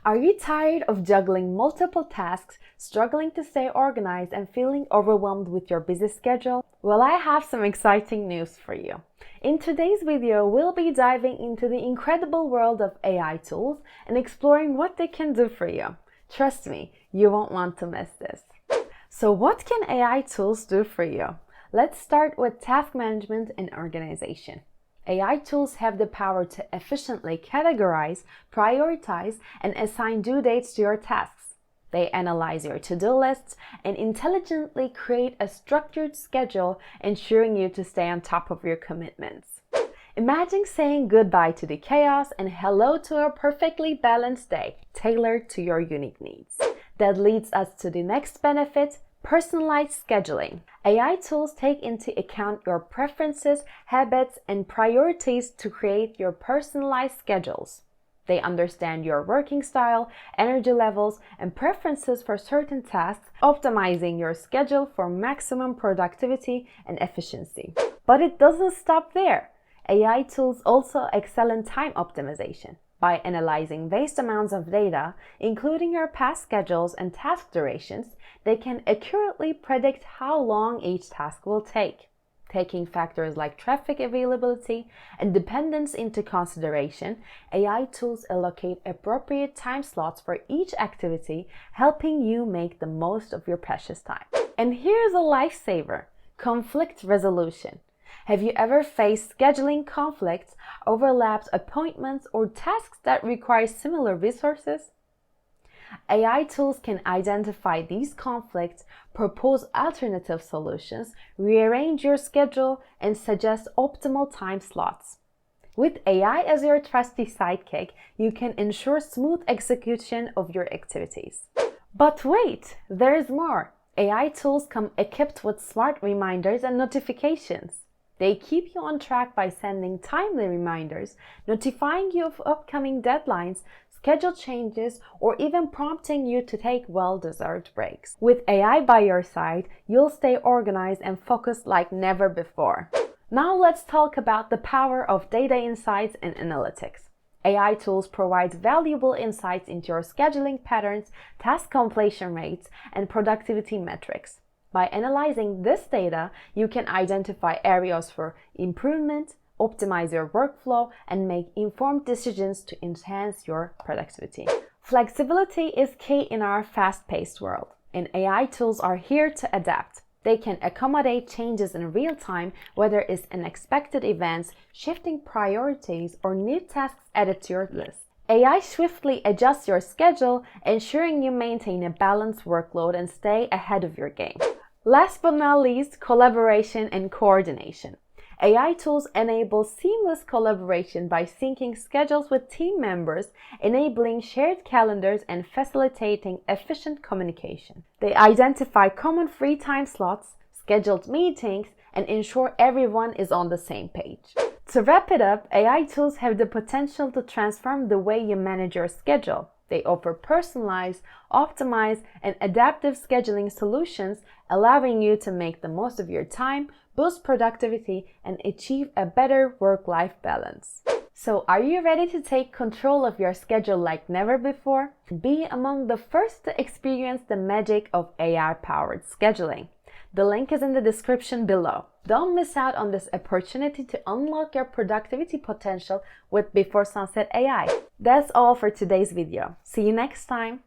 Are you tired of juggling multiple tasks, struggling to stay organized, and feeling overwhelmed with your busy schedule? Well, I have some exciting news for you. In today's video, we'll be diving into the incredible world of AI tools and exploring what they can do for you. Trust me, you won't want to miss this. So what can AI tools do for you? Let's start with task management and organization. AI tools have the power to efficiently categorize, prioritize, and assign due dates to your tasks. They analyze your to-do lists and intelligently create a structured schedule, ensuring you to stay on top of your commitments. Imagine saying goodbye to the chaos and hello to a perfectly balanced day, tailored to your unique needs. That leads us to the next benefit: personalized scheduling. AI tools take into account your preferences, habits, and priorities to create your personalized schedules. They understand your working style, energy levels, and preferences for certain tasks, optimizing your schedule for maximum productivity and efficiency. But it doesn't stop there. AI tools also excel in time optimization. By analyzing vast amounts of data, including your past schedules and task durations, they can accurately predict how long each task will take. Taking factors like traffic availability and dependence into consideration, AI tools allocate appropriate time slots for each activity, helping you make the most of your precious time. And here's a lifesaver: conflict resolution. Have you ever faced scheduling conflicts, overlapped appointments, or tasks that require similar resources? AI tools can identify these conflicts, propose alternative solutions, rearrange your schedule, and suggest optimal time slots. With AI as your trusty sidekick, you can ensure smooth execution of your activities. But wait, there's more. AI tools come equipped with smart reminders and notifications. They keep you on track by sending timely reminders, notifying you of upcoming deadlines, schedule changes, or even prompting you to take well-deserved breaks. With AI by your side, you'll stay organized and focused like never before. Now let's talk about the power of data insights and analytics. AI tools provide valuable insights into your scheduling patterns, task completion rates, and productivity metrics. By analyzing this data, you can identify areas for improvement, optimize your workflow, and make informed decisions to enhance your productivity. Flexibility is key in our fast-paced world, and AI tools are here to adapt. They can accommodate changes in real time, whether it's unexpected events, shifting priorities, or new tasks added to your list. AI swiftly adjusts your schedule, ensuring you maintain a balanced workload and stay ahead of your game. Last but not least, collaboration and coordination. AI tools enable seamless collaboration by syncing schedules with team members, enabling shared calendars and facilitating efficient communication. They identify common free time slots, scheduled meetings, and ensure everyone is on the same page. To wrap it up, AI tools have the potential to transform the way you manage your schedule. They offer personalized, optimized, and adaptive scheduling solutions, allowing you to make the most of your time, boost productivity, and achieve a better work-life balance. So, are you ready to take control of your schedule like never before? Be among the first to experience the magic of AI-powered scheduling. The link is in the description below. Don't miss out on this opportunity to unlock your productivity potential with BeforeSunset AI. That's all for today's video. See you next time.